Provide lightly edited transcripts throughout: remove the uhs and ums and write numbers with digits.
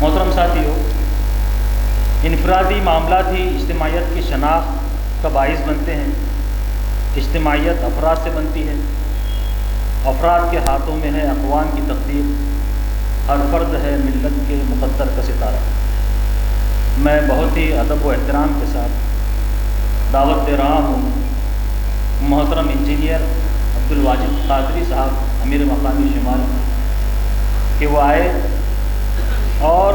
محترم ساتھیو، انفرادی معاملات ہی اجتماعیت کی شناخت کا باعث بنتے ہیں۔ اجتماعیت افراد سے بنتی ہے، افراد کے ہاتھوں میں ہے اقوام کی تقدیر، ہر فرد ہے ملت کے مقدر کا ستارہ۔ میں بہت ہی ادب و احترام کے ساتھ دعوت دے رہا ہوں محترم انجینئر عبدالواجد قادری صاحب امیر مقامی شمال کہ وہ آئے اور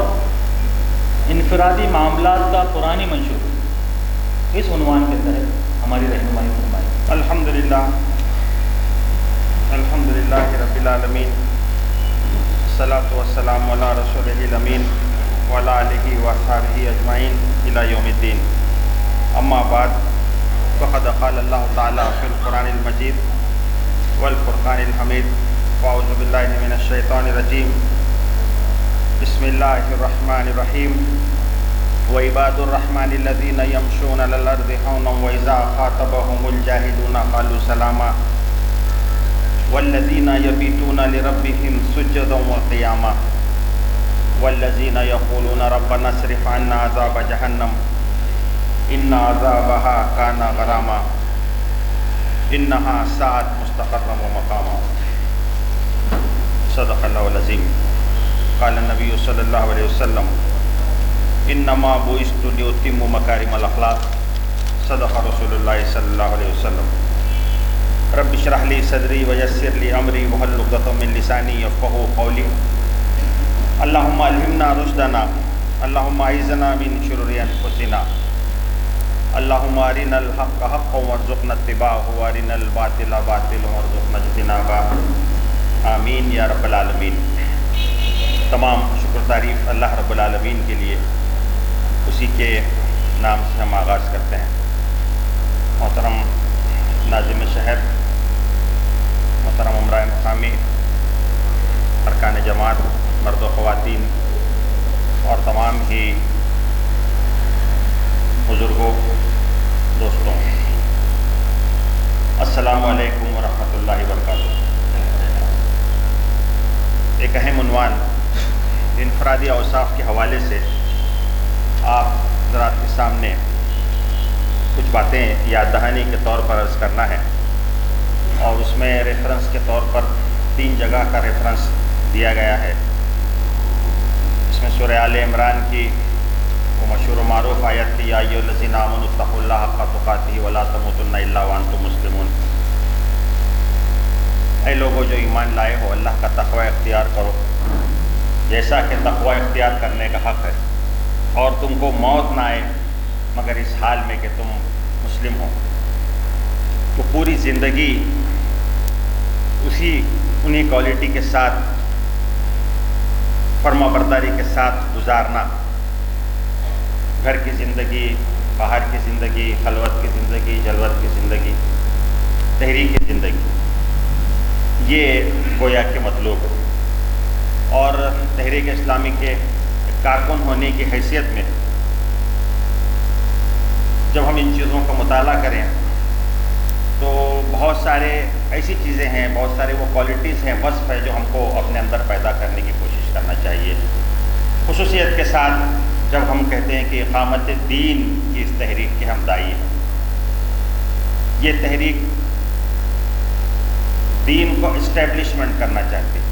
انفرادی معاملات کا قرآنی منشور اس عنوان کے تحت ہماری رہنمائی فرمائے۔ الحمدللہ رب العالمین، الصلاۃ والسلام علی رسولہ الامین وعلی آلہ واصحابہ اجمعین الی یوم الدین۔ اما بعد، فقد قال اللہ تعالی فی القرآن المجید والفرقان الحمید، واعوذ باللہ من الشیطان الرجیم، بسم اللہ الرحمن الرحیم، وعباد الرحمن الذین یمشون علی الارض ہونا واذا خاطبهم الجاہلون قالوا سلاما والذین یبیتون لربهم سجدا وقیاما والذین یقولون ربنا اصرف عنا عذاب جہنم ان عذابها کان غراما انها ساءت مستقرا ومقاما۔ صدق اللہ العظیم۔ قال النبی صلی اللہ علیہ وسلم انما بعثت لاتم مکارم الاخلاق۔ صدق رسول اللہ صلی اللہ علیہ وسلم۔ رب اشرح لی صدری ویسر لی امری واحلل عقدۃ من لسانی یفقہوا قولی۔ اللہم الہمنا رشدنا، اللہم اعذنا من شرور انفسنا، اللہم ارنا الحق حقا وارزقنا اتباعہ وارنا الباطل باطلا وارزقنا اجتنابہ، آمین یا رب العالمین۔ تمام شکر تعریف اللہ رب العالمین کے لیے، اسی کے نام سے ہم آغاز کرتے ہیں۔ محترم ناظم شہر، محترم امراء مقامی، ارکان جماعت، مرد و خواتین اور تمام ہی بزرگوں، دوستوں، السلام علیکم ورحمۃ اللہ وبرکاتہ۔ ایک اہم عنوان انفرادی اوصاف کے حوالے سے آپ حضرات کے سامنے کچھ باتیں یاد دہانی کے طور پر عرض کرنا ہے، اور اس میں ریفرنس کے طور پر 3 جگہ کا ریفرنس دیا گیا ہے۔ اس میں سورہ آل عمران کی وہ مشہور و معروف آیت تھی، یا ایھا الذین آمنوا اتقوا اللہ حق تقاتہ ولا تموتن الا وانتم مسلمون۔ اے لوگوں جو ایمان لائے ہو، اللہ کا تقوی اختیار کرو جیسا کہ تقوی اختیار کرنے کا حق ہے، اور تم کو موت نہ آئے مگر اس حال میں کہ تم مسلم ہو۔ تو پوری زندگی انہی کوالٹی کے ساتھ، فرما برداری کے ساتھ گزارنا، گھر کی زندگی، باہر کی زندگی، خلوت کی زندگی، جلوت کی زندگی، تحریک کی زندگی، یہ گویا کہ مطلوب ہے۔ اور تحریک اسلامی کے کارکن ہونے کی حیثیت میں جب ہم ان چیزوں کا مطالعہ کریں تو بہت سارے ایسی چیزیں ہیں، بہت سارے وہ کوالٹیز ہیں، وصف ہے جو ہم کو اپنے اندر پیدا کرنے کی کوشش کرنا چاہیے، خصوصیت کے ساتھ جب ہم کہتے ہیں کہ اقامت دین کی اس تحریک کے ہم داعی ہیں۔ یہ تحریک دین کو اسٹیبلشمنٹ کرنا چاہتی ہے،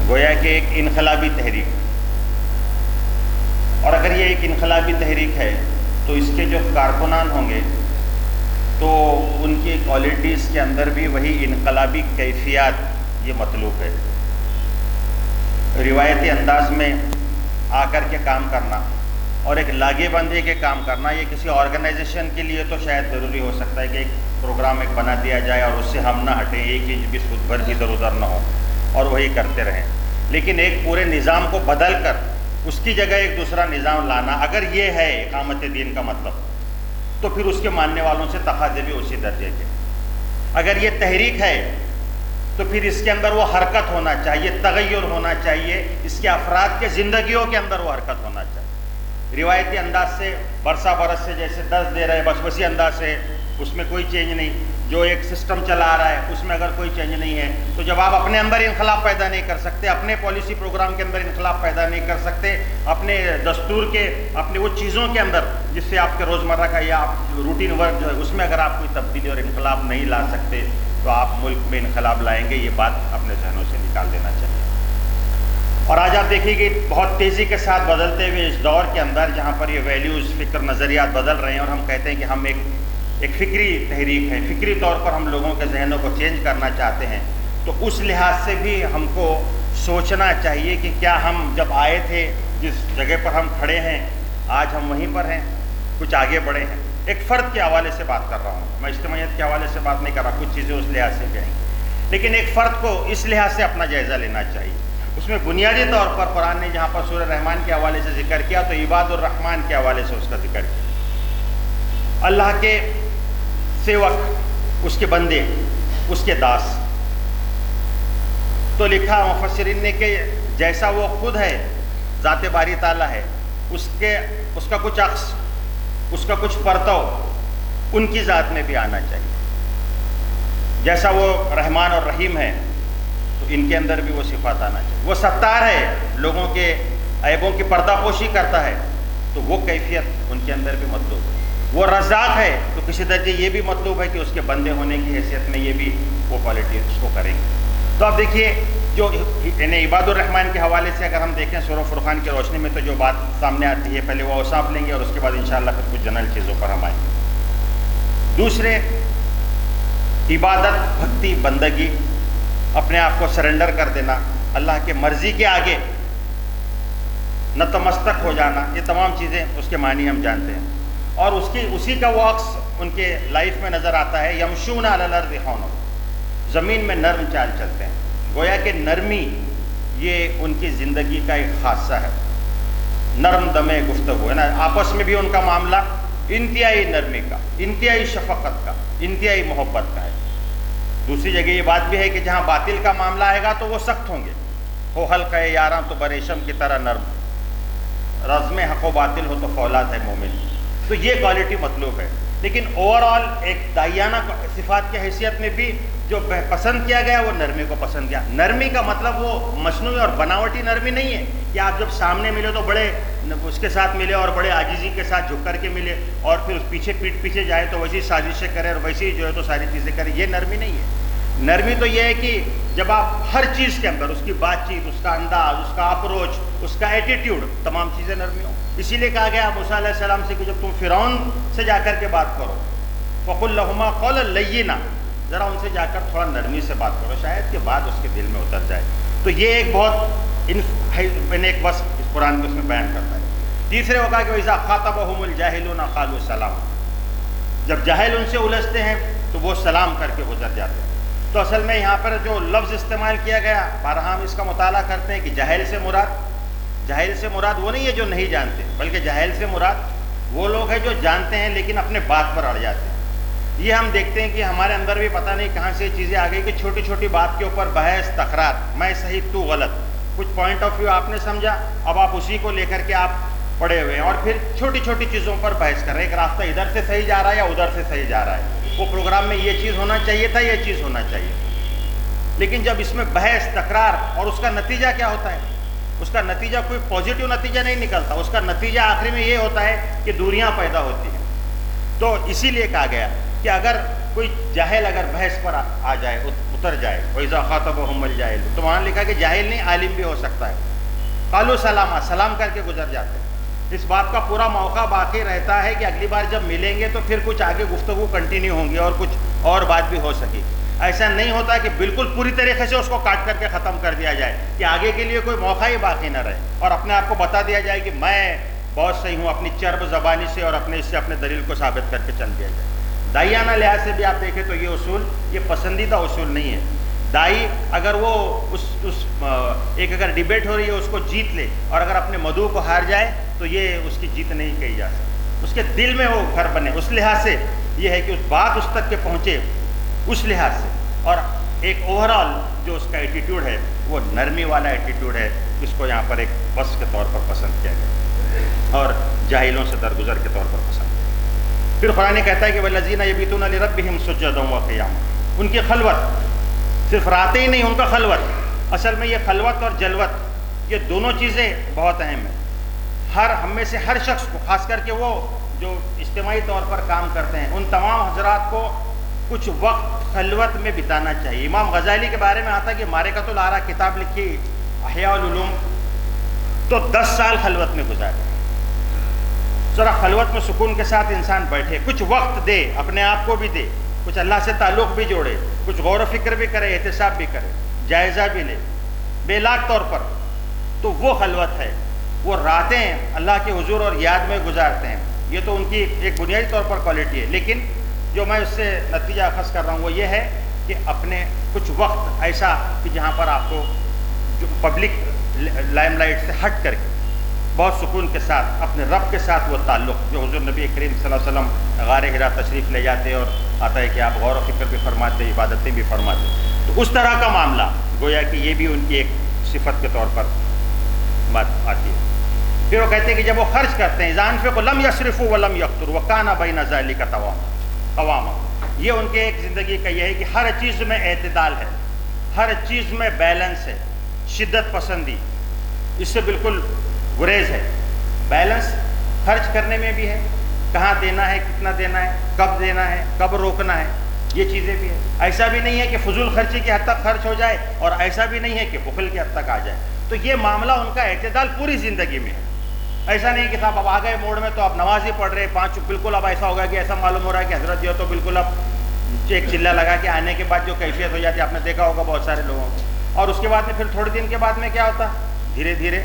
گویا کہ ایک انقلابی تحریک، اور اگر یہ ایک انقلابی تحریک ہے تو اس کے جو کارکنان ہوں گے تو ان کی کوالٹیز کے اندر بھی وہی انقلابی کیفیات یہ مطلوب ہے۔ روایتی انداز میں آ کر کے کام کرنا اور ایک لاگے بندی کے کام کرنا، یہ کسی آرگنائزیشن کے لیے تو شاید ضروری ہو سکتا ہے کہ ایک پروگرام ایک بنا دیا جائے اور اس سے ہم نہ ہٹیں، ایک انچ بھی سود بھر ادھر ادھر نہ ہو اور وہی کرتے رہیں، لیکن ایک پورے نظام کو بدل کر اس کی جگہ ایک دوسرا نظام لانا، اگر یہ ہے اقامت دین کا مطلب، تو پھر اس کے ماننے والوں سے تقاضے بھی اسی درجے کے۔ اگر یہ تحریک ہے تو پھر اس کے اندر وہ حرکت ہونا چاہیے، تغیر ہونا چاہیے، اس کے افراد کے زندگیوں کے اندر وہ حرکت ہونا چاہیے۔ روایتی انداز سے برسا برس سے جیسے 10 دے رہے بس اسی انداز سے، اس میں کوئی چینج نہیں، جو ایک سسٹم چلا رہا ہے اس میں اگر کوئی چینج نہیں ہے تو جب آپ اپنے اندر انقلاب پیدا نہیں کر سکتے، اپنے پالیسی پروگرام کے اندر انقلاب پیدا نہیں کر سکتے، اپنے دستور کے اپنے وہ چیزوں کے اندر جس سے آپ کے روزمرہ کا یا آپ روٹین ورک جو ہے اس میں اگر آپ کوئی تبدیلی اور انقلاب نہیں لا سکتے تو آپ ملک میں انقلاب لائیں گے، یہ بات اپنے ذہنوں سے نکال دینا چاہیے۔ اور آج آپ دیکھیے کہ بہت تیزی کے ساتھ بدلتے ہوئے اس دور کے اندر جہاں پر یہ ویلیوز، فکر، نظریات بدل رہے ہیں اور ہم کہتے ہیں کہ ہم ایک فکری تحریک ہے، فکری طور پر ہم لوگوں کے ذہنوں کو چینج کرنا چاہتے ہیں، تو اس لحاظ سے بھی ہم کو سوچنا چاہیے کہ کیا ہم جب آئے تھے جس جگہ پر ہم کھڑے ہیں آج ہم وہیں پر ہیں، کچھ آگے بڑھے ہیں۔ ایک فرد کے حوالے سے بات کر رہا ہوں، میں اجتماعیت کے حوالے سے بات نہیں کر رہا، کچھ چیزیں اس لحاظ سے بھی آئیں گی، لیکن ایک فرد کو اس لحاظ سے اپنا جائزہ لینا چاہیے۔ اس میں بنیادی طور پر قرآن نے جہاں پر سورہ رحمان کے حوالے سے ذکر کیا تو عباد الرحمن کے حوالے سے اس کا ذکر کیا، اللہ کے سیوک، اس کے بندے، اس کے داس۔ تو لکھا مفسرین نے کہ جیسا وہ خود ہے، ذات باری تعالیٰ ہے، اس کا کچھ عکس، اس کا کچھ پرتو ان کی ذات میں بھی آنا چاہیے۔ جیسا وہ رحمان اور رحیم ہے تو ان کے اندر بھی وہ صفات آنا چاہیے۔ وہ ستار ہے، لوگوں کے عیبوں کی پردہ پوشی کرتا ہے تو وہ کیفیت ان کے اندر بھی مطلوب ہے۔ وہ رزاق ہے تو کسی درجے یہ بھی مطلوب ہے کہ اس کے بندے ہونے کی حیثیت میں یہ بھی وہ کوالٹی اس کو کریں گے۔ تو آپ دیکھیے جو یعنی عباد الرحمن کے حوالے سے اگر ہم دیکھیں سورہ فرقان کی روشنی میں تو جو بات سامنے آتی ہے، پہلے وہ اوصاف لیں گے اور اس کے بعد انشاءاللہ پھر کچھ جنرل چیزوں پر ہم آئیں گے۔ دوسرے، عبادت، بھکتی، بندگی، اپنے آپ کو سرنڈر کر دینا، اللہ کے مرضی کے آگے نتمستک ہو جانا، یہ تمام چیزیں اس کے معنی ہم جانتے ہیں، اور اسی کا وہ عکس ان کے لائف میں نظر آتا ہے۔ یمشون علی الارض ہونا، زمین میں نرم چال چلتے ہیں، گویا کہ نرمی یہ ان کی زندگی کا ایک خاصہ ہے، نرم دمے گفتگو ہے نا، آپس میں بھی ان کا معاملہ انتہائی نرمی کا، انتہائی شفقت کا، انتہائی محبت کا ہے۔ دوسری جگہ یہ بات بھی ہے کہ جہاں باطل کا معاملہ آئے گا تو وہ سخت ہوں گے، ہو حلقہ یاراں تو بریشم کی طرح نرم، رزم حق و باطل ہو تو فولاد ہے مومن۔ تو یہ کوالٹی مطلوب ہے، لیکن اوورآل ایک دائیانہ صفات کی حیثیت میں بھی جو پسند کیا گیا وہ نرمی کو پسند کیا۔ نرمی کا مطلب وہ مصنوعی اور بناوٹی نرمی نہیں ہے کہ آپ جب سامنے ملے تو بڑے اس کے ساتھ ملے اور بڑے عاجزی کے ساتھ جھک کر کے ملے اور پھر اس پیٹ پیچھے جائے تو ویسی سازشیں کرے اور ویسی جو ہے تو ساری چیزیں کرے، یہ نرمی نہیں ہے۔ نرمی تو یہ ہے کہ جب آپ ہر چیز کے اندر اس کی بات چیت، اس کا انداز، اس کا اپروچ، اس کا ایٹیٹیوڈ، تمام چیزیں نرمی ہوں۔ اسی لیے کہا گیا موسیٰ علیہ السلام سے کہ جب تم فرعون سے جا کر کے بات کرو فَقُلْ لَهُمَا قَوْلًا لَيِّنًا، ذرا ان سے جا کر تھوڑا نرمی سے بات کرو، شاید کہ بات اس کے دل میں اتر جائے۔ تو یہ ایک بہت میں نے ایک وصف اس قرآن کے اس میں بیان کرتا ہے۔ تیسرے ہوگا کہ وَإِذَا خَاطَبَهُمُ الْجَاهِلُونَ قَالُوا سَلَامًا، جب جاہل ان سے الجھتے ہیں تو وہ سلام کر کے گزر جاتے ہیں۔ تو اصل میں یہاں پر جو لفظ استعمال کیا گیا، بارہا ہم اس کا مطالعہ کرتے ہیں کہ جاہل سے مراد وہ نہیں ہے جو نہیں جانتے، بلکہ جاہل سے مراد وہ لوگ ہیں جو جانتے ہیں لیکن اپنے بات پر اڑ جاتے ہیں۔ یہ ہم دیکھتے ہیں کہ ہمارے اندر بھی پتہ نہیں کہاں سے چیزیں آ گئی کہ چھوٹی چھوٹی بات کے اوپر بحث، تکرار، میں صحیح تو غلط، کچھ پوائنٹ آف ویو آپ نے سمجھا، اب آپ اسی کو لے کر کے آپ پڑے ہوئے ہیں اور پھر چھوٹی چھوٹی چیزوں پر بحث کر رہے ہیں، ایک راستہ ادھر سے صحیح جا رہا ہے یا ادھر سے صحیح جا رہا ہے، وہ پروگرام میں یہ چیز ہونا چاہیے تھا، یہ چیز ہونا چاہیے، لیکن جب اس میں بحث، تکرار اور اس کا نتیجہ کیا ہوتا ہے، اس کا نتیجہ کوئی پازیٹیو نتیجہ نہیں نکلتا، اس کا نتیجہ آخری میں یہ ہوتا ہے کہ دوریاں پیدا ہوتی ہیں۔ تو اسی لیے کہا گیا کہ اگر کوئی جاہل اگر بحث پر آ جائے، اتر جائے، وَإِذَا خَاطَبَهُمُ الْجَاهِلُونَ، تو وہاں لکھا کہ جاہل نہیں، عالم بھی ہو سکتا ہے، قالوا سلاما، سلام کر کے گزر جاتے ہیں۔ اس بات کا پورا موقع باقی رہتا ہے کہ اگلی بار جب ملیں گے تو پھر کچھ آگے گفتگو کنٹینیو ہوں گی اور کچھ اور بات بھی ہو سکے۔ ایسا نہیں ہوتا کہ بالکل پوری طریقے سے اس کو کاٹ کر کے ختم کر دیا جائے کہ آگے کے لیے کوئی موقع ہی باقی نہ رہے اور اپنے آپ کو بتا دیا جائے کہ میں بہت صحیح ہوں، اپنی چرب زبانی سے اور اپنے اس سے اپنے دلیل کو ثابت کر کے چل دیا جائے۔ دائیانہ لحاظ سے بھی آپ دیکھیں تو یہ اصول یہ پسندیدہ اصول نہیں ہے۔ دائی اگر وہ ایک اگر ڈیبیٹ ہو رہی ہے اس کو جیت لے اور اگر اپنے مدعو کو ہار جائے تو یہ اس کی جیت نہیں کہی جا سکتی، اس کے دل میں وہ گھر بنے، اس لحاظ سے یہ ہے کہ اس بات اس تک کے پہنچے، اس لحاظ سے، اور ایک اوورآل جو اس کا ایٹیٹیوڈ ہے وہ نرمی والا ایٹیٹیوڈ ہے، اس کو یہاں پر ایک وصف کے طور پر پسند کیا گیا اور جاہلوں سے درگزر کے طور پر پسند کیا۔ پھر قرآن کہتا ہے کہ والذین یبیتون لربہم سجدا وقیاما، ان کی خلوت صرف راتیں ہی نہیں، ان کا خلوت، اصل میں یہ خلوت اور جلوت یہ دونوں چیزیں بہت اہم ہیں۔ ہم میں سے ہر شخص کو، خاص کر کے وہ جو اجتماعی طور پر کام کرتے ہیں، ان تمام حضرات کو کچھ وقت خلوت میں بتانا چاہیے۔ امام غزالی کے بارے میں آتا ہے کہ معرکۃ الآراء کتاب لکھی احیاء العلوم، تو 10 سال خلوت میں گزارے۔ ذرا خلوت میں سکون کے ساتھ انسان بیٹھے، کچھ وقت دے، اپنے آپ کو بھی دے، کچھ اللہ سے تعلق بھی جوڑے، کچھ غور و فکر بھی کرے، احتساب بھی کرے، جائزہ بھی لے بے لاک طور پر، تو وہ خلوت ہے۔ وہ راتیں اللہ کے حضور اور یاد میں گزارتے ہیں، یہ تو ان کی ایک بنیادی طور پر کوالٹی ہے۔ لیکن جو میں اس سے نتیجہ اخذ کر رہا ہوں وہ یہ ہے کہ اپنے کچھ وقت ایسا کہ جہاں پر آپ کو جو پبلک لائم لائٹ سے ہٹ کر کے بہت سکون کے ساتھ اپنے رب کے ساتھ وہ تعلق، جو حضور نبی کریم صلی اللہ علیہ وسلم غار حرا تشریف لے جاتے اور آتا ہے کہ آپ غور و فکر بھی فرماتے، عبادتیں بھی فرماتے، تو اس طرح کا معاملہ گویا کہ یہ بھی ان کی ایک صفت کے طور پر بات آتی ہے۔ پھر وہ کہتے ہیں کہ جب وہ خرچ کرتے ہیں، اذا انفقوا لم یسرفوا ولم یقتروا وکان بین ذلک قواما، یہ ان کے ایک زندگی کا یہ ہے کہ ہر چیز میں اعتدال ہے، ہر چیز میں بیلنس ہے، شدت پسندی اس سے بالکل گریز ہے۔ بیلنس خرچ کرنے میں بھی ہے، کہاں دینا ہے، کتنا دینا ہے، کب دینا ہے، کب روکنا ہے، یہ چیزیں بھی ہے۔ ایسا بھی نہیں ہے کہ فضول خرچی کی حد تک خرچ ہو جائے، اور ایسا بھی نہیں ہے کہ بخل کی حد تک آ جائے۔ تو یہ معاملہ ان کا اعتدال پوری زندگی میں ہے۔ ایسا نہیں کہ صاحب اب آ گئے موڑ میں تو اب نماز ہی پڑھ رہے 5، بالکل اب ایسا ہوگا کہ ایسا معلوم ہو رہا ہے کہ حضرت جو تو بالکل اب ایک چلہ لگا کے آنے کے بعد جو کیفیت ہو جاتی ہے، آپ نے دیکھا ہوگا بہت سارے لوگوں کو، اور اس کے بعد میں پھر تھوڑے دن کے بعد میں کیا ہوتا، دھیرے دھیرے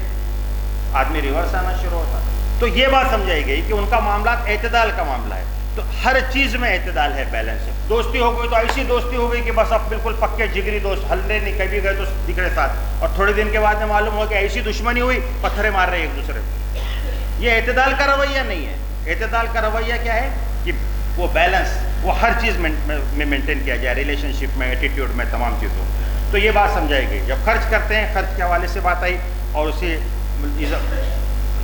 آدمی ریورس آنا شروع ہوتا۔ تو یہ بات سمجھائی گئی کہ ان کا معاملات اعتدال کا معاملہ ہے، تو ہر چیز میں اعتدال ہے، بیلنس ہے۔ دوستی ہو گئی تو ایسی دوستی ہو گئی کہ بس اب بالکل پکے جگری دوست، ہلنے نہیں، کبھی گئے تو جگرے ساتھ، اور تھوڑے دن کے بعد میں معلوم ہو کہ ایسی دشمنی ہوئی، پتھرے مار رہے ایک دوسرے کو۔ یہ اعتدال کا رویہ نہیں ہے۔ اعتدال کا رویہ کیا ہے کہ وہ بیلنس، وہ ہر چیز میں مینٹین کیا جائے، ریلیشن شپ میں، ایٹیٹیوڈ میں، تمام چیزوں میں۔ تو یہ بات سمجھائی گئی۔ جب خرچ کرتے ہیں، خرچ کے حوالے سے بات آئی، اور اسی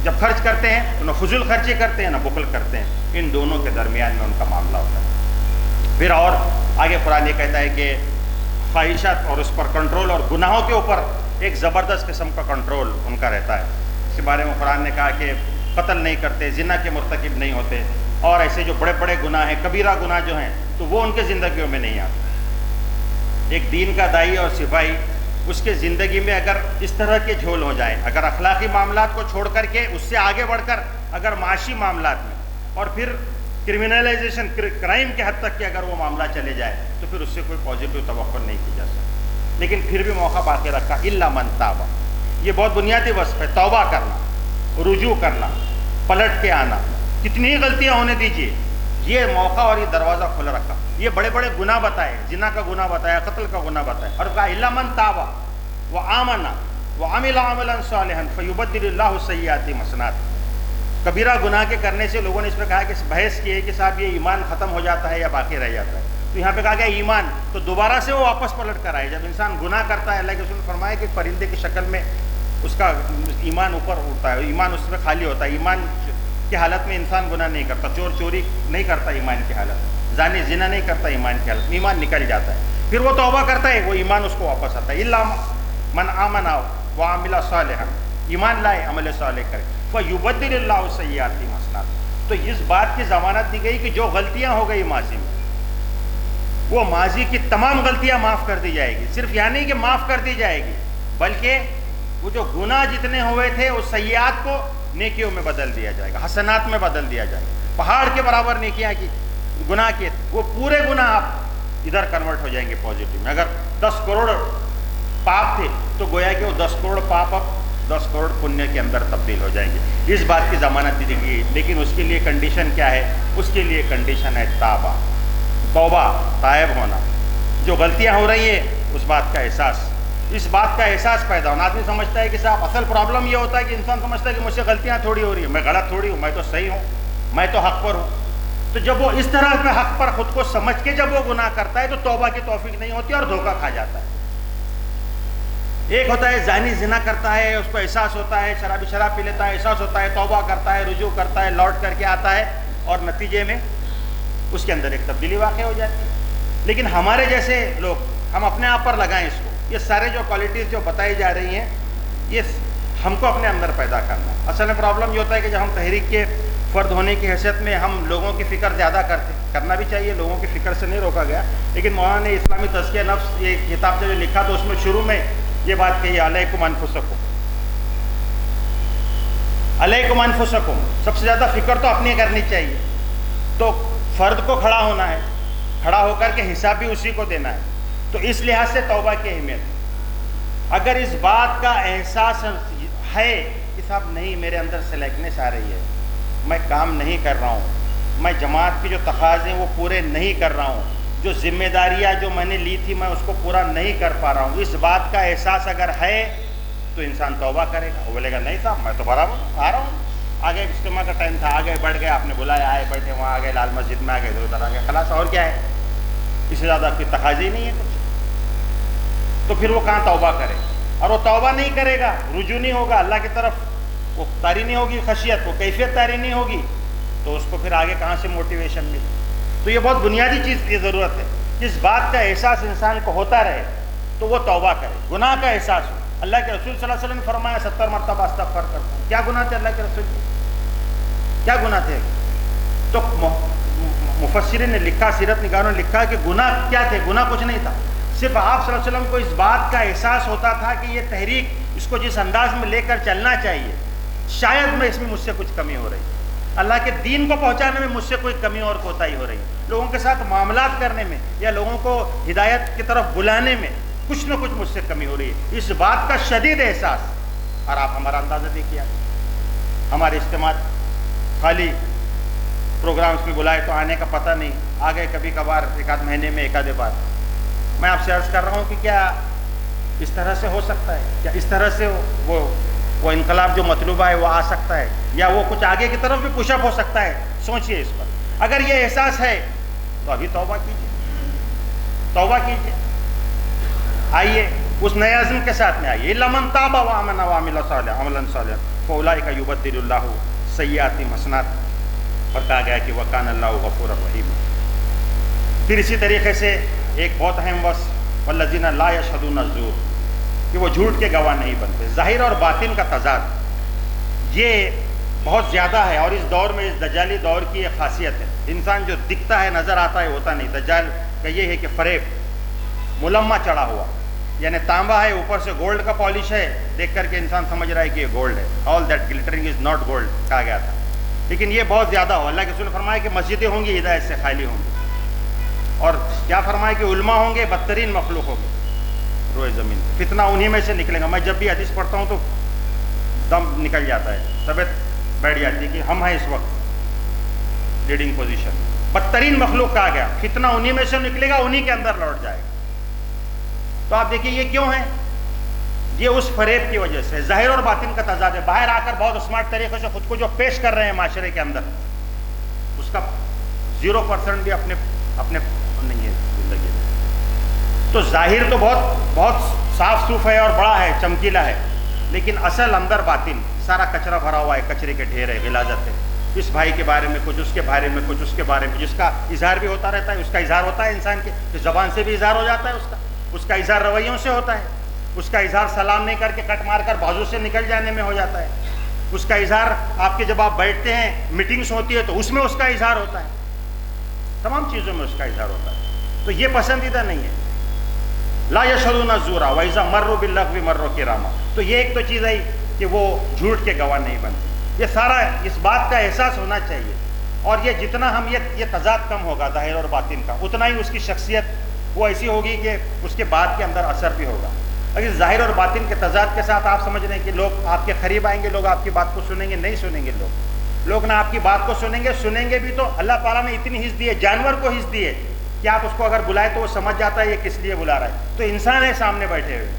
جب خرچ کرتے ہیں تو نہ فضول خرچی کرتے ہیں نہ بخل کرتے ہیں، ان دونوں کے درمیان میں ان کا معاملہ ہوتا ہے۔ پھر اور آگے قرآن یہ کہتا ہے کہ خواہشات اور اس پر کنٹرول، اور گناہوں کے اوپر ایک زبردست قسم کا کنٹرول ان کا رہتا ہے۔ اس کے بارے میں قرآن نے کہا کہ قتل نہیں کرتے، زنا کے مرتکب نہیں ہوتے، اور ایسے جو بڑے بڑے گناہ ہیں، کبیرہ گناہ جو ہیں، تو وہ ان کے زندگیوں میں نہیں آتے۔ ایک دین کا داعی اور سپاہی، اس کے زندگی میں اگر اس طرح کے جھول ہو جائیں، اگر اخلاقی معاملات کو چھوڑ کر کے اس سے آگے بڑھ کر اگر معاشی معاملات میں، اور پھر کرمنلائزیشن، کرائم کے حد تک کہ اگر وہ معاملہ چلے جائے، تو پھر اس سے کوئی پازیٹیو توقع نہیں کی جا سکتی۔ لیکن پھر بھی موقع باقی رکھا، الا من تاب، یہ بہت بنیادی وصف ہے، توبہ کرنا، رجوع کرنا، پلٹ کے آنا، کتنی ہی غلطیاں ہونے دیجیے، یہ موقع اور یہ دروازہ کھلا رکھا۔ یہ بڑے بڑے گناہ بتائے، زنا کا گناہ بتایا، قتل کا گناہ بتایا، اور کہا الا من تاب وآمن وعمل عملا صالحا فیبدل اللہ سیئاتہم حسنات۔ کبیرہ گناہ کے کرنے سے لوگوں نے اس پہ کہا کہ بحث کی ہے کہ صاحب یہ ایمان ختم ہو جاتا ہے یا باقی رہ جاتا ہے، تو یہاں پہ کہا گیا ایمان، تو دوبارہ سے وہ واپس پلٹ کر آئے۔ جب انسان گناہ کرتا ہے، اللہ کے رسول نے فرمایا کہ پرندے کی شکل میں اس کا ایمان اوپر اٹھتا ہے، ایمان اس میں خالی ہوتا ہے۔ ایمان کی حالت میں انسان گناہ نہیں کرتا، چور چوری نہیں کرتا ایمان کی حالت، زانی زنا نہیں کرتا ایمان کی حالت، ایمان نکل جاتا ہے۔ پھر وہ توبہ کرتا ہے، وہ ایمان اس کو واپس آتا ہے۔ الا من آمن وعمل صالحا، ایمان لائے، عمل صالح کرے، فیبدل اللہ سیئاتہم حسنات۔ تو اس بات کی ضمانت دی گئی کہ جو غلطیاں ہو گئی ماضی میں، وہ ماضی کی تمام غلطیاں معاف کر دی جائے گی۔ صرف یہ نہیں کہ معاف کر دی جائے گی، بلکہ وہ جو گناہ جتنے ہوئے تھے اس سیئات کو نیکیوں میں بدل دیا جائے گا، حسنات میں بدل دیا جائے گا۔ پہاڑ کے برابر نیکیاں کی، گناہ کیے وہ پورے گناہ آپ ادھر کنورٹ ہو جائیں گے پازیٹیو میں۔ اگر 10 کروڑ پاپ تھے تو گویا کہ وہ 10 کروڑ پاپ اب 10 کروڑ پنیہ کے اندر تبدیل ہو جائیں گے۔ اس بات کی ضمانت دی گئی، لیکن اس کے لیے کنڈیشن کیا ہے؟ اس کے لیے کنڈیشن ہے توبہ، تائب ہونا، جو غلطیاں ہو رہی ہیں اس بات کا احساس، اس بات کا احساس پیدا ہونا۔ آدمی سمجھتا ہے کہ صاحب اصل پرابلم یہ ہوتا ہے کہ انسان سمجھتا ہے کہ مجھ سے غلطیاں تھوڑی ہو رہی ہیں، میں غلط تھوڑی ہوں، میں تو صحیح ہوں، میں تو حق پر ہوں۔ تو جب وہ اس طرح کے حق پر خود کو سمجھ کے جب وہ گناہ کرتا ہے تو توبہ کی توفیق نہیں ہوتی اور دھوکہ کھا جاتا ہے۔ ایک ہوتا ہے زانی زنا کرتا ہے، اس کو احساس ہوتا ہے، شرابی شراب پی لیتا ہے، احساس ہوتا ہے، توبہ کرتا ہے، رجوع کرتا ہے، لوٹ کر کے آتا ہے، اور نتیجے میں اس کے اندر ایک تبدیلی واقع ہو جاتی ہے. لیکن ہمارے جیسے لوگ ہم اپنے آپ پر لگائیں اس کو. یہ سارے جو کوالٹیز جو بتائی جا رہی ہیں یہ ہم کو اپنے اندر پیدا کرنا. اصل میں پرابلم یہ ہوتا ہے کہ جب ہم تحریک کے فرد ہونے کی حیثیت میں ہم لوگوں کی فکر زیادہ کرنا بھی چاہیے, لوگوں کی فکر سے نہیں روکا گیا. لیکن مولانا نے اسلامی تزکیہ نفس یہ کتاب جو لکھا تو اس میں شروع میں یہ بات کہی, علیکم انفسکم, علیکم انفسکم, سب سے زیادہ فکر تو اپنی کرنی چاہیے. تو فرد کو کھڑا ہونا ہے, کھڑا ہو کر کے حساب بھی اسی کو دینا ہے. تو اس لحاظ سے توبہ کی اہمیت. اگر اس بات کا احساس ہے کہ صاحب نہیں میرے اندر سلیکنس آ رہی ہے, میں کام نہیں کر رہا ہوں, میں جماعت کے جو تقاضے ہیں وہ پورے نہیں کر رہا ہوں, جو ذمہ داریاں جو میں نے لی تھی میں اس کو پورا نہیں کر پا رہا ہوں, اس بات کا احساس اگر ہے تو انسان توبہ کرے گا. وہ بولے گا نہیں صاحب میں تو برابر آ رہا ہوں, آگے اجتماع کا ٹائم تھا, آگے بڑھ گئے, آپ نے بلایا, آئے بیٹھے, وہاں آ گئے, لال مسجد میں آ گئے, ادھر آ گئے, خلاص, اور کیا ہے, اس سے زیادہ آپ کی تقاضے ہی نہیں ہے کچھ. تو پھر وہ کہاں توبہ کرے, اور وہ توبہ نہیں کرے گا, رجوع نہیں ہوگا اللہ کی طرف, وہ تاری نہیں ہوگی خشیت, وہ کیفیت تاری نہیں ہوگی, تو اس کو پھر آگے کہاں سے موٹیویشن ملے. تو یہ بہت بنیادی چیز کی ضرورت ہے, اس بات کا احساس انسان کو ہوتا رہے تو وہ توبہ کرے, گناہ کا احساس ہو. اللہ کے رسول صلی اللہ علیہ وسلم نے فرمایا 70 مرتبہ استغفار کرتا ہوں. کیا گناہ تھے اللہ کے رسول کے, کیا گناہ تھے؟ تو مفسرین نے لکھا, سیرت نگاروں نے لکھا کہ گناہ کیا تھے, گناہ کچھ نہیں تھا, صرف آپ صلی اللہ علیہ وسلم کو اس بات کا احساس ہوتا تھا کہ یہ تحریک اس کو جس انداز میں لے کر چلنا چاہیے, شاید میں اس میں مجھ سے کچھ کمی ہو رہی ہے, اللہ کے دین کو پہنچانے میں مجھ سے کوئی کمی اور کوتاہی ہو رہی ہے, لوگوں کے ساتھ معاملات کرنے میں یا لوگوں کو ہدایت کی طرف بلانے میں کچھ نہ کچھ مجھ سے کمی ہو رہی ہے. اس بات کا شدید احساس. اور آپ ہمارا اندازہ دیکھیے, ہمارے اجتماع خالی پروگرامز میں بلائے تو آنے کا پتہ نہیں, آ گئے کبھی کبھار ایک آدھ مہینے میں ایک آدھے بار. میں آپ سے عرض کر رہا ہوں کہ کیا اس طرح سے ہو سکتا ہے, کیا اس طرح سے وہ انقلاب جو مطلوبہ ہے وہ آ سکتا ہے, یا وہ کچھ آگے کی طرف بھی پش اپ ہو سکتا ہے. سوچئے اس پر. اگر یہ احساس ہے تو ابھی توبہ کیجیے, توبہ کیجیے, آئیے اس نئے عزم کے ساتھ میں آئیے. الا من تاب وآمن وعمل صالحا عملا صالحا فاولئک یبدل اللہ سیئاتہم حسنات, اور کہا گیا کہ وکان اللہ غفورا رحیما. پھر اسی طریقے سے ایک بہت اہم وصف والذین لا یشہدون الزور, کہ وہ جھوٹ کے گواہ نہیں بنتے. ظاہر اور باطن کا تضاد یہ بہت زیادہ ہے, اور اس دور میں, اس دجالی دور کی ایک خاصیت ہے, انسان جو دکھتا ہے نظر آتا ہے ہوتا نہیں. دجال کا یہ ہے کہ فریب, ملمہ چڑھا ہوا, یعنی تانبا ہے اوپر سے گولڈ کا پالش ہے, دیکھ کر کے انسان سمجھ رہا ہے کہ یہ گولڈ ہے. All that glittering is not gold کہا گیا تھا, لیکن یہ بہت زیادہ ہو. اللہ کے رسول نے فرمایا کہ مسجدیں ہوں گی ہدایت سے خالی ہوں گی, اور کیا فرمایا کہ علماء ہوں گے بدترین مخلوق ہوں گے روئے زمین. فتنہ انہی میں سے نکلے گا. میں جب بھی حدیث پڑھتا ہوں تو دم نکل جاتا ہے, طبیعت بیٹھ جاتی ہے کہ ہم ہیں اس وقت لیڈنگ پوزیشن. بدترین مخلوق کہا گیا, فتنہ انہی میں سے نکلے گا, انہی کے اندر لوٹ جائے گا. تو آپ دیکھیے یہ کیوں ہے, یہ اس فریب کی وجہ سے. ظاہر اور باطن کا تضاد ہے. باہر آ کر بہت اسمارٹ طریقے سے خود کو جو پیش کر رہے ہیں معاشرے کے اندر, اس کا 0% بھی اپنے نہیں ہے زندگی میں. تو ظاہر تو بہت صاف صوف ہے اور بڑا ہے, چمکیلا ہے, لیکن اصل اندر باطن سارا کچرا بھرا ہوا ہے, کچرے کے ڈھیر ہے, غلاظت ہے. اس بھائی کے بارے میں کچھ, اس کے بارے میں کچھ, اس کے بارے میں, جس کا اظہار بھی ہوتا رہتا ہے. اس کا اظہار ہوتا ہے انسان کے زبان سے بھی اظہار ہو جاتا ہے, اس کا اظہار رویوں سے ہوتا ہے, اس کا اظہار سلام نہیں کر کے کٹ مار کر بازو سے نکل جانے میں ہو جاتا ہے, اس کا اظہار آپ کے جب آپ بیٹھتے ہیں میٹنگز ہوتی ہے تو اس میں اس کا اظہار ہوتا ہے, تمام چیزوں میں اس کا اظہار ہوتا ہے. تو یہ پسندیدہ نہیں ہے. لا یشہدون الزور وَإِذَا مَرُّوا بِاللَّغْوِ مَرُّوا کِرَامًا. تو یہ ایک تو چیز ہے کہ وہ جھوٹ کے گواہ نہیں بنتے. یہ سارا اس بات کا احساس ہونا چاہیے, اور یہ جتنا ہم یہ تضاد کم ہوگا ظاہر اور باطن کا, اتنا ہی اس کی شخصیت وہ ایسی ہوگی کہ اس کے بعد کے اندر اثر بھی ہوگا. اگر ظاہر اور باطن کے تضاد کے ساتھ آپ سمجھ رہے ہیں کہ لوگ آپ کے قریب آئیں گے, لوگ آپ کی بات کو سنیں گے, نہیں سنیں گے. لوگ نہ آپ کی بات کو سنیں گے بھی. تو اللہ تعالیٰ نے اتنی حص دی ہے, جانور کو حص دی ہے کہ آپ اس کو اگر بلائے تو وہ سمجھ جاتا ہے یہ کس لیے بلا رہا ہے. تو انسان ہے سامنے بیٹھے ہوئے,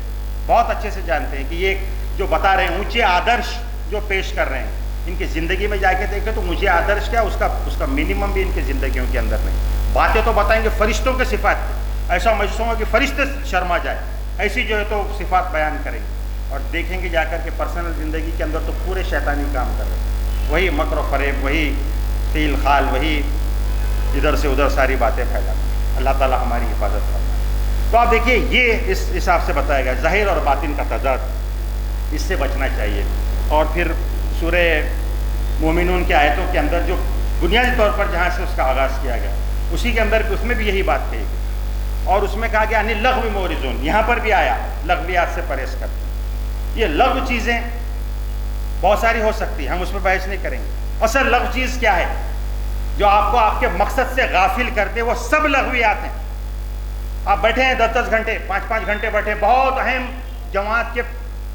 بہت اچھے سے جانتے ہیں کہ یہ جو بتا رہے ہیں اونچے آدرش جو پیش کر رہے ہیں, ان کی زندگی میں جا کے دیکھیں تو مجھے آدرش کیا, اس کا منیمم بھی ان کی زندگیوں کے اندر نہیں. باتیں تو بتائیں گے فرشتوں کے صفات, ایسا محسوس ہوگا کہ فرشتے شرما جائے, ایسی جو ہے تو صفات بیان کریں گے, اور دیکھیں گے جا کر کے پرسنل زندگی کے اندر تو پورے شیطانی کام کر رہے ہیں. وہی مکر و فریب, وہی تیل خال, وہی ادھر سے ادھر ساری باتیں پھیلانا۔ اللہ تعالیٰ ہماری حفاظت کرنا۔ تو آپ دیکھیے یہ اس حساب سے بتایا گیا، ظاہر اور باطن کا تضاد، اس سے بچنا چاہیے۔ اور پھر سورہ مومنون کی آیتوں کے اندر جو بنیادی طور پر جہاں سے اس کا آغاز کیا گیا، اسی کے اندر اس میں بھی یہی بات کہی گئی، اور اس میں کہا گیا ان لغو مورزون، یہاں پر بھی آیا لغویات سے پرہیز کرتے ہیں۔ یہ لغو چیزیں بہت ساری ہو سکتی ہیں، ہم اس میں بحث نہیں کریں گے۔ اصل لغو چیز کیا ہے جو آپ کو آپ کے مقصد سے غافل کرتے، وہ سب لغویات ہیں۔ آپ بیٹھے ہیں 10-10 گھنٹے 5-5 گھنٹے بیٹھے، بہت اہم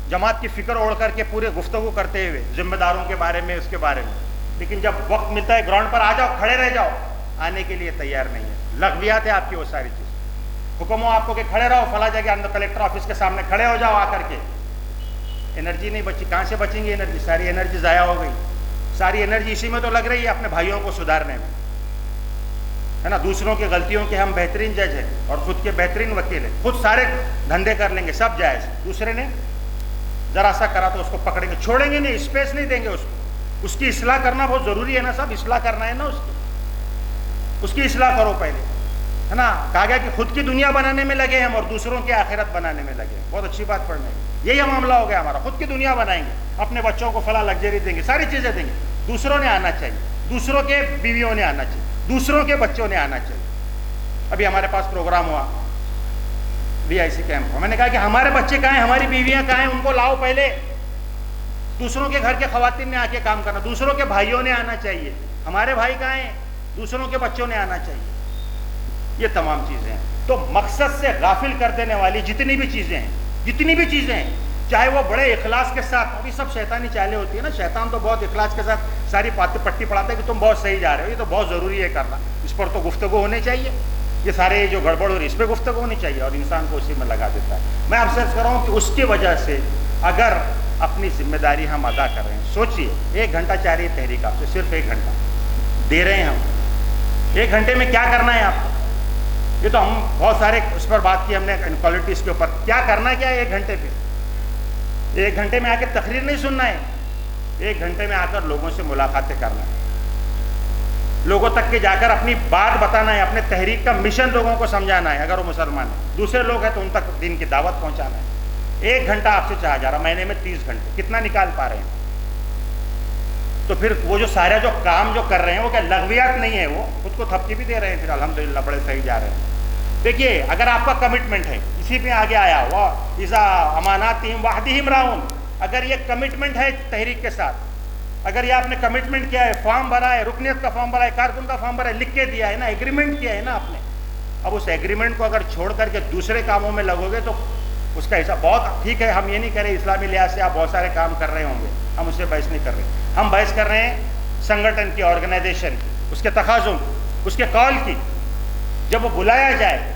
جماعت کی فکر اوڑھ کر کے پورے گفتگو کرتے ہوئے ذمہ داروں کے بارے میں، اس کے بارے میں، لیکن جب وقت ملتا ہے گراؤنڈ پر آ جاؤ، کھڑے رہ جاؤ، آنے کے لیے تیار نہیں ہے۔ لغویات ہے آپ کی وہ ساری چیز۔ حکم ہو آپ کو کہ کھڑے رہو فلاں جگہ اندر کلیکٹر آفس کے سامنے کھڑے ہو جاؤ، آ کر کے انرجی نہیں بچی، کہاں سے بچیں گی انرجی؟ ساری انرجی ضائع ہو گئی۔ ساری انرجی اسی میں تو لگ رہی ہے اپنے بھائیوں کو سدھارنے میں، ہے نا۔ دوسروں کی غلطیوں کے ہم بہترین جج ہیں اور خود کے بہترین وکیل ہیں، خود سارے دھندے کر لیں گے سب جائز، دوسرے نے ذرا سا کرا تو اس کو پکڑیں گے، چھوڑیں گے نہیں، اسپیس نہیں دیں گے اس کو۔ اس کی اصلاح کرنا بہت ضروری ہے نا، سب اصلاح کرنا ہے نا، اس کی اصلاح کرو پہلے، ہے نا۔ کہا گیا کہ خود کی دنیا بنانے میں لگے ہم اور دوسروں کی آخرت بنانے میں لگے ہیں۔ بہت اچھی بات پڑھنے کی، یہی معاملہ ہو گیا ہمارا، خود کی دنیا بنائیں گے، اپنے بچوں کو فلاں لگژری دیں گے، ساری چیزیں دیں گے، دوسروں نے آنا چاہیے، دوسروں کے بیویوں نے آنا چاہیے، دوسروں کے بچوں نے آنا چاہیے۔ ابھی ہمارے پاس پروگرام ہوا VIC کیمپ، میں نے کہا کہ ہمارے بچے کہاں ہیں، ہماری بیویاں کہاں ہیں، ان کو لاؤ پہلے۔ دوسروں کے گھر کے خواتین نے آ کے کام کرنا، دوسروں کے بھائیوں نے آنا چاہیے، ہمارے بھائی کہاں ہیں، دوسروں کے بچوں نے آنا چاہیے۔ یہ تمام چیزیں ہیں۔ تو مقصد سے غافل کر دینے والی جتنی بھی چیزیں ہیں، چاہے وہ بڑے اخلاص کے ساتھ، ابھی سب شیطانی چالیں ہوتی ہے نا، شیطان تو بہت اخلاص کے ساتھ ساری پٹی پڑھاتا ہے کہ تم بہت صحیح جا رہے ہو، یہ تو بہت ضروری ہے کرنا، اس پر تو گفتگو ہونی چاہیے، یہ سارے جو گڑبڑ ہو رہی ہے اس پہ گفتگو ہونی چاہیے، اور انسان کو اسی میں لگا دیتا ہے۔ میں آپ سے عرض کر رہا ہوں کہ اس کی وجہ سے اگر اپنی ذمہ داری ہم ادا کر رہے ہیں، سوچئے 1 گھنٹہ چاہ رہی ہے تحریک آپ سے، صرف 1 گھنٹہ دے رہے ہیں ہم، 1 گھنٹے میں کیا کرنا ہے آپ کو؟ یہ تو ہم بہت سارے اس پر بات کی ہم نے، انکوالٹیز کے اوپر، کیا کرنا کیا ہے 1 گھنٹے پہ؟ 1 گھنٹے میں آ کے تقریر نہیں سننا ہے، 1 گھنٹے میں آ کر لوگوں سے ملاقاتیں کرنا ہے، لوگوں تک کے جا کر اپنی بات بتانا ہے، اپنے تحریک کا مشن لوگوں کو سمجھانا ہے، اگر وہ مسلمان ہیں، دوسرے لوگ ہیں تو ان تک دین کی دعوت پہنچانا ہے۔ 1 گھنٹہ آپ سے چاہا جا رہا، مہینے میں 30 گھنٹے، کتنا نکال پا رہے ہیں؟ تو پھر وہ جو سارا جو کام جو کر رہے ہیں وہ کیا لغویات نہیں ہے؟ وہ خود کو تھپکی بھی دے رہے ہیں، پھر الحمدللہ بڑے صحیح جا رہے ہیں۔ دیکھیے اگر آپ کا کمٹمنٹ ہے، اسی پہ آگے آیا ہوا اذا اماناتہم وعدہم راؤن، اگر یہ کمٹمنٹ ہے تحریک کے ساتھ، اگر یہ آپ نے کمٹمنٹ کیا ہے، فارم بھرا ہے، رکنیت کا فارم بھرا ہے، کارکن کا فارم بھرا ہے، لکھ کے دیا ہے نا، ایگریمنٹ کیا ہے نا آپ نے، اب اس ایگریمنٹ کو اگر چھوڑ کر کے دوسرے کاموں میں لگو گے تو اس کا حصہ بہت ٹھیک ہے، ہم یہ نہیں کہہ رہے اسلامی لحاظ سے آپ بہت سارے کام کر رہے ہوں گے، ہم اس سے بحث نہیں کر رہے، ہم بحث کر رہے ہیں سنگٹھن کی، آرگنائزیشن کی، اس کے تقاضوں کی، اس کے کال کی، جب وہ بلایا جائے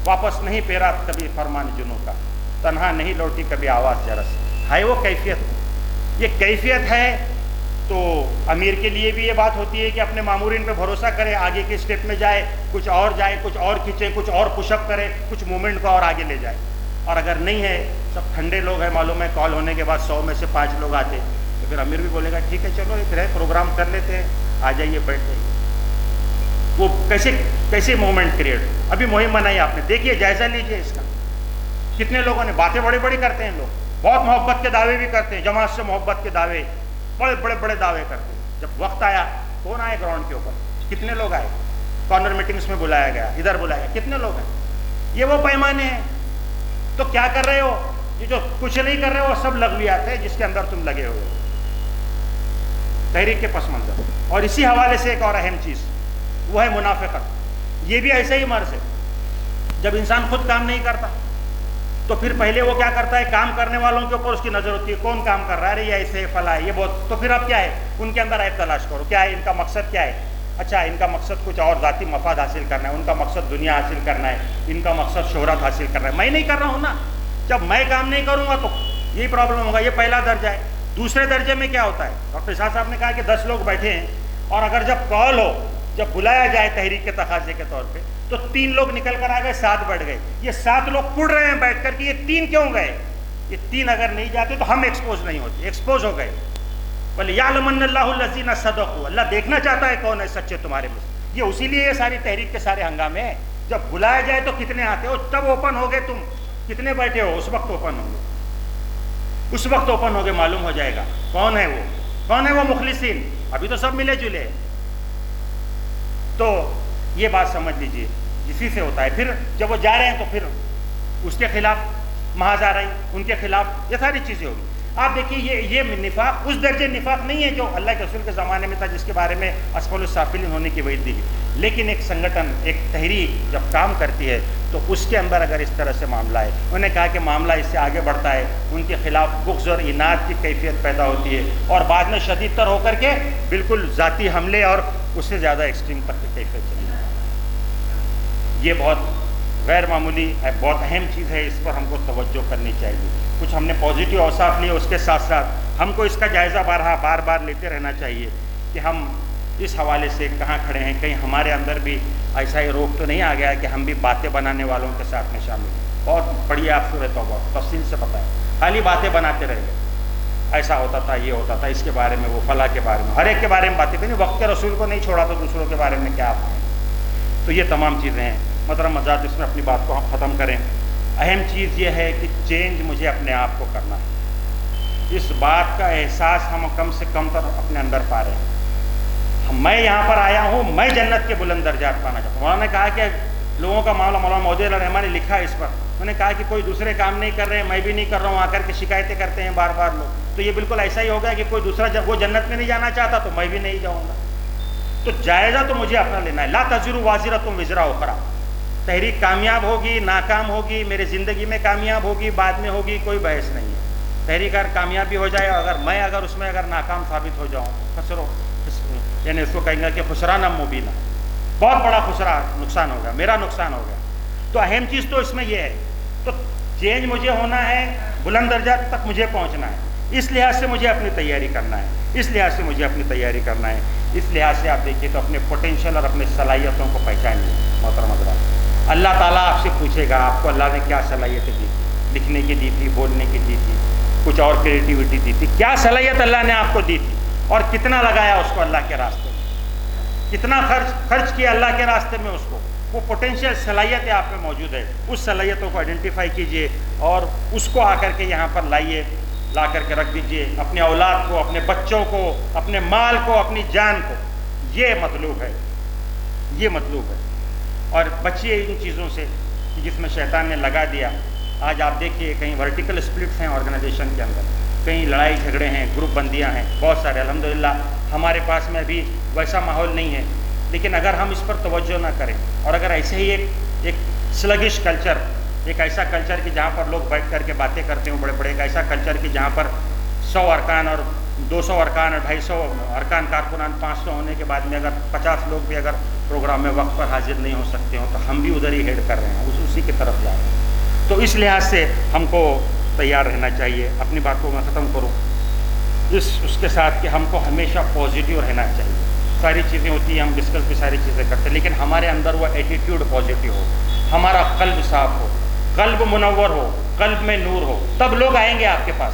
واپس نہیں پھیرا کبھی فرمان جنوں کا، تنہا نہیں لوٹی کبھی آواز جرس، ہے وہ کیفیت، یہ کیفیت ہے۔ تو امیر کے لیے بھی یہ بات ہوتی ہے کہ اپنے مامورین پہ بھروسہ کرے، آگے کے اسٹیپ میں جائے، کچھ اور کھینچے، کچھ اور پش اپ کرے، کچھ موومنٹ کو اور آگے لے جائے، اور اگر نہیں ہے، سب ٹھنڈے لوگ ہیں، معلوم ہے کال ہونے کے بعد 100 میں سے 5 لوگ آتے، تو پھر امیر بھی بولے گا ٹھیک ہے چلو ایک رہے پروگرام کر لیتے ہیں، آ جائیے بیٹھ جائیے۔ وہ کیسے موومنٹ کریٹ، ابھی مہم بنائی آپ نے، دیکھیے جائزہ لیجیے اس کا، کتنے لوگوں نے باتیں بڑی بڑی کرتے ہیں، لوگ بہت محبت کے دعوے بھی کرتے ہیں، جماعت سے محبت کے دعوے، بڑے دعوے کرتے ہیں، جب وقت آیا کون آئے گراؤنڈ کے اوپر، کتنے لوگ آئے، کارنر میٹنگز میں بلایا گیا، ادھر بلایا گیا، کتنے لوگ ہیں؟ یہ وہ پیمانے ہیں۔ تو کیا کر رہے ہو؟ یہ جو کچھ نہیں کر رہے ہو وہ سب لغویات ہے جس کے اندر تم لگے ہوئے ہو، تحریک کے پس منظر۔ اور اسی حوالے سے ایک اور اہم چیز وہ ہے منافقت، یہ بھی ایسا ہی مرض ہے، جب انسان خود کام نہیں کرتا تو پھر پہلے وہ کیا کرتا ہے، کام کرنے والوں کے اوپر اس کی نظر ہوتی ہے، کون کام کر رہا ہے، ارے یہ ایسے فلاں ہے، یہ بہت، تو پھر اب کیا ہے، ان کے اندر عیب تلاش کرو، کیا ہے ان کا مقصد، کیا ہے، اچھا ان کا مقصد کچھ اور ذاتی مفاد حاصل کرنا ہے، ان کا مقصد دنیا حاصل کرنا ہے، ان کا مقصد شہرت حاصل کرنا ہے، میں نہیں کر رہا ہوں نا، جب میں کام نہیں کروں گا تو یہی پرابلم ہوگا۔ یہ پہلا درجہ ہے۔ دوسرے درجے میں کیا ہوتا ہے، ڈاکٹر شاہ صاحب نے کہا کہ 10 لوگ بیٹھے ہیں، اور اگر جب کال ہو، جب بلایا جائے تحریک کے تقاضے کے طور پہ، تو 3 لوگ نکل کر آ گئے، 7 بیٹھ گئے، یہ 7 لوگ پڑ رہے ہیں بیٹھ کر کہ یہ 3 کیوں گئے، یہ 3 اگر نہیں جاتے تو ہم ایکسپوز نہیں ہوتے، ایکسپوز ہو گئے۔ وَلِيَعْلَمَنَّ اللَّهُ الَّذِينَ صَدَقُوا، اللہ دیکھنا چاہتا ہے کون ہے سچے تمہارے میں سے، یہ اسی لیے یہ ساری تحریک کے سارے ہنگامے ہیں. جب بلایا جائے تو کتنے آتے ہو, تب اوپن ہو گئے, تم کتنے بیٹھے ہو, اس وقت اوپن ہوں گے, اس وقت اوپن ہو گئے, معلوم ہو جائے گا کون ہے وہ, کون ہے وہ مخلصین. ابھی تو سب ملے جلے. تو یہ بات سمجھ لیجئے, اسی سے ہوتا ہے. پھر جب وہ جا رہے ہیں تو پھر اس کے خلاف محاذ آ رہی, ان کے خلاف, یہ ساری چیزیں ہوگی. آپ دیکھیے یہ نفاق اس درجے نفاق نہیں ہے جو اللہ کے رسول کے زمانے میں تھا, جس کے بارے میں اسفل السافلین ہونے کی وعید دی گئی. لیکن ایک سنگٹھن, ایک تحریک جب کام کرتی ہے تو اس کے اندر اگر اس طرح سے معاملہ ہے, انہوں نے کہا کہ معاملہ اس سے آگے بڑھتا ہے, ان کے خلاف بغض اور اناد کی کیفیت پیدا ہوتی ہے, اور بعد میں شدید تر ہو کر کے بالکل ذاتی حملے اور اس سے زیادہ ایکسٹریم تک کی کیفیت چلی جاتی ہے. یہ بہت غیر معمولی بہت اہم چیز ہے, اس پر ہم کو توجہ کرنی چاہیے. کچھ ہم نے پازیٹیو اوصاف لیے, اس کے ساتھ ساتھ ہم کو اس کا جائزہ بار بار لیتے رہنا چاہیے کہ ہم اس حوالے سے کہاں کھڑے ہیں. کہیں ہمارے اندر بھی ایسا ہی روک تو نہیں آ گیا کہ ہم بھی باتیں بنانے والوں کے ساتھ میں شامل ہیں. بہت پڑھیے آپ سورہ توبہ, تفصیل سے پتہ ہے, خالی باتیں بناتے رہ گئے, ایسا ہوتا تھا, یہ ہوتا تھا, اس کے بارے میں, وہ فلاں کے بارے میں, ہر ایک کے بارے میں باتیں کریں. وقت رسول کو نہیں چھوڑا تو دوسروں کے بارے میں کیا آپ ہیں. تو یہ تمام چیزیں ہیں. محترم حضرات, اس میں اپنی بات کو ہم ختم کریں. اہم چیز یہ ہے کہ چینج مجھے اپنے آپ کو کرنا ہے. اس بات کا احساس ہم کم سے کم تر اپنے اندر پا رہے ہیں. میں یہاں پر آیا ہوں, میں جنت کے بلند درجات پانا چاہتا ہوں. مولانا نے کہا کہ لوگوں کا معاملہ, مولانا مودودی علیہ الرحمٰن نے لکھا ہے اس پر, انہوں نے کہا کہ کوئی دوسرے کام نہیں کر رہے ہیں, میں بھی نہیں کر رہا ہوں, آ کر کے شکایتیں کرتے ہیں بار بار لوگ. تو یہ بالکل ایسا ہی ہوگا کہ کوئی دوسرا, جب وہ جنت میں نہیں جانا چاہتا تو میں بھی نہیں جاؤں گا. تو جائزہ تو مجھے اپنا لینا ہے. لا تزر وازرۃ وزر اخری. تحریک کامیاب ہوگی, ناکام ہوگی, میرے زندگی میں کامیاب ہوگی, بعد میں ہوگی, کوئی بحث نہیں ہے. تحریک اگر کامیاب بھی ہو جائے, اگر اس میں اگر ناکام ثابت ہو جاؤں, یعنی اس کو کہیں گے کہ خسرانہ مبینہ, بہت بڑا نقصان ہوگا, میرا نقصان ہوگا. تو اہم چیز تو اس میں یہ ہے. تو چینج مجھے ہونا ہے, بلند درجات تک مجھے پہنچنا ہے. اس لحاظ سے مجھے اپنی تیاری کرنا ہے, اس لحاظ سے مجھے اپنی تیاری کرنا ہے. اس لحاظ سے آپ دیکھیے تو اپنے پوٹینشیل اور اپنے صلاحیتوں کو پہچانیے. محترم حضرات, اللہ تعالیٰ آپ سے پوچھے گا آپ کو اللہ نے کیا صلاحیتیں دی تھی, لکھنے کی دی تھی, بولنے کی دی تھی, کچھ اور کریٹیوٹی دی تھی, کیا صلاحیت اللہ نے آپ کو دی تھی, اور کتنا لگایا اس کو اللہ کے راستے میں, کتنا خرچ کیا اللہ کے راستے میں اس کو. وہ پوٹینشیل صلاحیتیں آپ میں موجود ہے. اس صلاحیتوں کو آئیڈینٹیفائی کیجئے اور اس کو آ کر کے یہاں پر لائیے, لا کر کے رکھ دیجئے. اپنے اولاد کو, اپنے بچوں کو, اپنے مال کو, اپنی جان کو, یہ مطلوب ہے, یہ مطلوب ہے. اور بچیے ان چیزوں سے جس میں شیطان نے لگا دیا. آج آپ دیکھیے کہیں ورٹیکل اسپلٹس ہیں آرگنائزیشن کے اندر, کہیں لڑائی جھگڑے ہیں, گروپ بندیاں ہیں, بہت سارے. الحمدللہ ہمارے پاس میں ابھی ویسا ماحول نہیں ہے, لیکن اگر ہم اس پر توجہ نہ کریں, اور اگر ایسے ہی ایک سلگش کلچر, ایک ایسا کلچر کہ جہاں پر لوگ بیٹھ کر کے باتیں کرتے ہیں بڑے بڑے, ایک ایسا کلچر کہ جہاں پر 100 ارکان اور 200 ارکان اور 250 ارکان کارکنان 500 ہونے کے بعد میں اگر 50 لوگ بھی اگر پروگرام میں وقت پر حاضر نہیں ہو سکتے ہوں, تو ہم بھی ادھر ہی ہیڈ کر رہے ہیں, اسی کی طرف جا رہے ہیں. تو اس لحاظ سے ہم کو تیار رہنا چاہیے. اپنی بات کو میں ختم کروں اس کے ساتھ کہ ہم کو ہمیشہ پازیٹیو رہنا چاہیے. ساری چیزیں ہوتی ہیں, ہم ڈسکس بھی ساری چیزیں کرتے ہیں, لیکن ہمارے اندر وہ ایٹیٹیوڈ پازیٹیو ہو, ہمارا قلب صاف ہو, قلب منور ہو, قلب میں نور ہو, تب لوگ آئیں گے آپ کے پاس.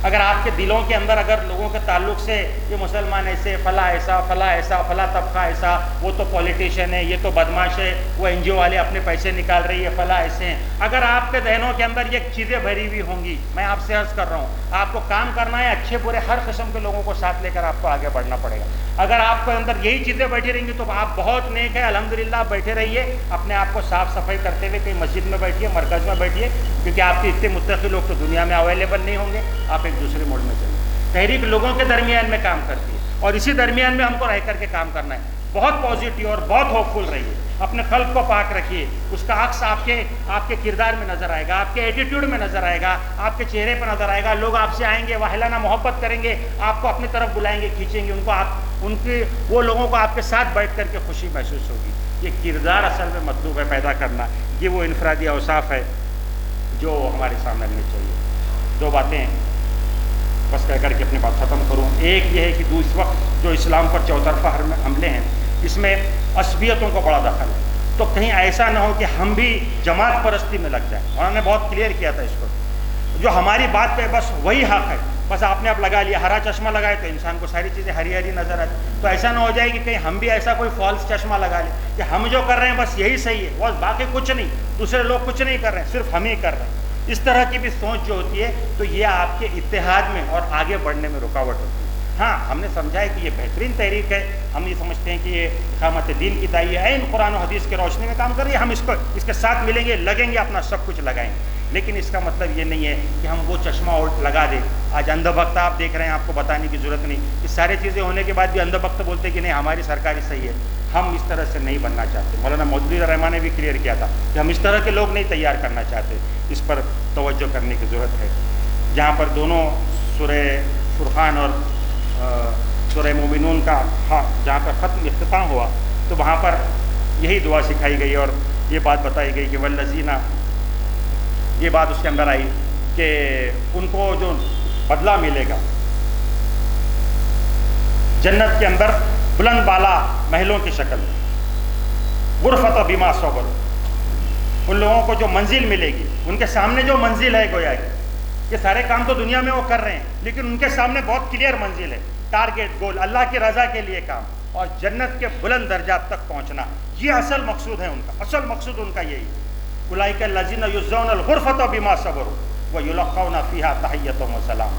اگر آپ کے دلوں کے اندر اگر لوگوں کے تعلق سے یہ مسلمان ایسے, فلاں ایسا, فلاں ایسا, فلاں طبقہ ایسا, وہ تو پولیٹیشین ہے, یہ تو بدماش ہے, وہ این جی او والے اپنے پیسے نکال رہی ہے, فلاں ایسے ہیں, اگر آپ کے ذہنوں کے اندر یہ چیزیں بھری ہوئی ہوں گی, میں آپ سے عرض کر رہا ہوں, آپ کو کام کرنا ہے, اچھے برے ہر قسم کے لوگوں کو ساتھ لے کر آپ کو آگے بڑھنا پڑے گا. اگر آپ کے اندر یہی چیزیں بیٹھی رہیں گی تو آپ بہت نیک ہے, الحمدللہ. آپ بیٹھے رہیے, اپنے آپ کو صاف صفائی کرتے ہوئے کہیں مسجد میں بیٹھیے, مرکز میں بیٹھیے, کیونکہ آپ کے اتنے متقی لوگ تو دنیا میں اویلیبل نہیں ہوں گے. آپ ایک دوسرے موڈ میں چلیے. تحریک لوگوں کے درمیان میں کام کرتی ہے, اور اسی درمیان میں ہم کو رہ کر کے کام کرنا ہے. بہت پازیٹیو اور بہت ہوپ فل رہیے, اپنے قلب کو پاک رکھیے. اس کا عکس آپ کے کردار میں نظر آئے گا, آپ کے ایٹیٹیوڈ میں نظر آئے گا, آپ کے چہرے پہ نظر آئے گا. لوگ آپ سے آئیں گے, واہلانہ محبت کریں گے, آپ کو اپنی طرف بلائیں گے, کھینچیں گے ان کے وہ لوگوں کو آپ کے ساتھ بیٹھ کر کے خوشی محسوس ہوگی. یہ کردار اصل میں مطلوب ہے پیدا کرنا. یہ وہ انفرادی اوصاف ہے جو ہمارے سامنے رہنے چاہیے. 2 باتیں بس کہہ کر کے اپنی بات ختم کروں. ایک یہ ہے کہ اس وقت جو اسلام پر چوطرفہ حملے ہیں, اس میں عصبیتوں کو بڑا دخل ہے. تو کہیں ایسا نہ ہو کہ ہم بھی جماعت پرستی میں لگ جائیں. انہوں نے بہت کلیئر کیا تھا اس کو, جو ہماری بات پہ بس وہی حق ہے, بس آپ نے اب لگا لیا، ہرا چشمہ لگائے تو انسان کو ساری چیزیں ہری ہری نظر آتی. تو ایسا نہ ہو جائے کہ کہیں ہم بھی ایسا کوئی فالس چشمہ لگا لیں کہ ہم جو کر رہے ہیں بس یہی صحیح ہے، بس باقی کچھ نہیں، دوسرے لوگ کچھ نہیں کر رہے ہیں، صرف ہم ہی کر رہے ہیں. اس طرح کی بھی سوچ جو ہوتی ہے تو یہ آپ کے اتحاد میں اور آگے بڑھنے میں رکاوٹ ہوتی ہے. ہاں ہم نے سمجھا ہے کہ یہ بہترین تحریک ہے، ہم یہ سمجھتے ہیں کہ یہ اقامت دین کی داعی ہے، ان قرآن و حدیث کے روشنی میں کام کر رہی ہے، ہم اس کے ساتھ ملیں گے، لگیں گے، اپنا سب کچھ لگائیں گے. لیکن اس کا مطلب یہ نہیں ہے کہ ہم وہ چشمہ اور لگا دیں. آج اندھا بخت آپ دیکھ رہے ہیں، آپ کو بتانے کی ضرورت نہیں. اس سارے چیزیں ہونے کے بعد بھی اندھا بخت بولتے کہ نہیں ہماری سرکار ہی صحیح ہے. ہم اس طرح سے نہیں بننا چاہتے. مولانا مودودی رحمان نے بھی کلیئر کیا تھا کہ ہم اس طرح کے لوگ نہیں تیار کرنا چاہتے. اس پر توجہ کرنے کی ضرورت ہے. جہاں پر دونوں سورہ فرقان اور سورہ مومنون کا جہاں پر ختم اختتام ہوا تو وہاں پر یہی دعا سکھائی گئی اور یہ بات بتائی گئی کہ والذین، یہ بات اس کے اندر آئی کہ ان کو جو بدلہ ملے گا جنت کے اندر بلند بالا محلوں کی شکل میں، غرفۃ بما صبر، ان لوگوں کو جو منزل ملے گی، ان کے سامنے جو منزل ہے گویا کہ یہ سارے کام تو دنیا میں وہ کر رہے ہیں لیکن ان کے سامنے بہت کلیئر منزل ہے، ٹارگیٹ، گول، اللہ کی رضا کے لیے کام اور جنت کے بلند درجات تک پہنچنا. یہ اصل مقصود ہے ان کا، اصل مقصود ان کا یہی. اولئک الذین یجزون الغرفۃ بما صبروا ویلقون فیہا تحیۃ وسلام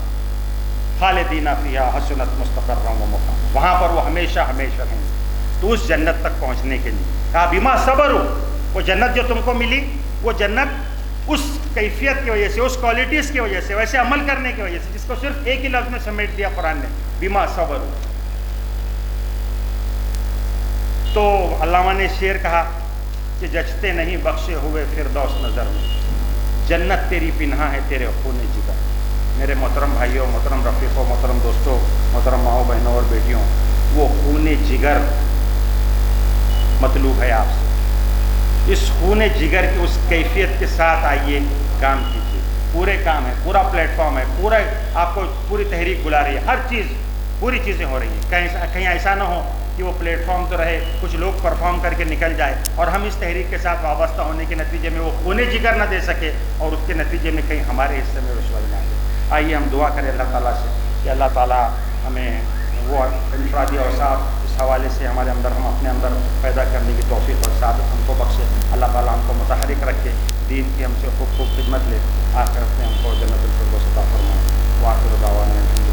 خالدین فیہا حسنت مستقرا ومقاما. وہاں پر وہ ہمیشہ ہمیشہ رہیں گے. تو اس جنت تک پہنچنے کے لیے کہا بما صبروا، وہ جنت جو تم کو ملی وہ جنت اس کیفیت کی وجہ سے، اس کوالٹیز کی وجہ سے، ویسے عمل کرنے کی وجہ سے جس کو صرف ایک ہی لفظ میں سمیٹ دیا قرآن نے، بما صبروا. تو علامہ نے شعر کہا کہ جچتے نہیں بخشے ہوئے فردوس نظر میں، جنت تیری پنہا ہے تیرے خون جگر. میرے محترم بھائیوں، محترم رفیقوں، محترم دوستوں، محترم ماؤں بہنوں اور بیٹیوں، وہ خون جگر مطلوب ہے آپ سے. اس خون جگر کی اس کیفیت کے ساتھ آئیے، کام کیجیے. پورے کام ہے، پورا پلیٹ فارم ہے، پورا آپ کو پوری تحریک بلا رہی ہے، ہر چیز پوری چیزیں ہو رہی ہیں. کہیں ایسا نہ ہو کہ وہ پلیٹ فارم تو رہے، کچھ لوگ پرفارم کر کے نکل جائے اور ہم اس تحریک کے ساتھ وابستہ ہونے کے نتیجے میں وہ خون جگر نہ دے سکے اور اس کے نتیجے میں کہیں ہمارے حصے میں رشوت نہ دے. آئیے ہم دعا کریں اللہ تعالیٰ سے کہ اللہ تعالیٰ ہمیں وہ انفرادی اوصاف اس حوالے سے ہمارے اندر، ہم اپنے اندر پیدا کرنے کی توفیق اور سعادت ہم کو بخشے. اللہ تعالیٰ ہم کو متحرک رکھے، دین کی ہم سے خوب خدمت لے، آخرت میں ہم کو جنت الفردوس عطا فرمائے. وآخر دعوانا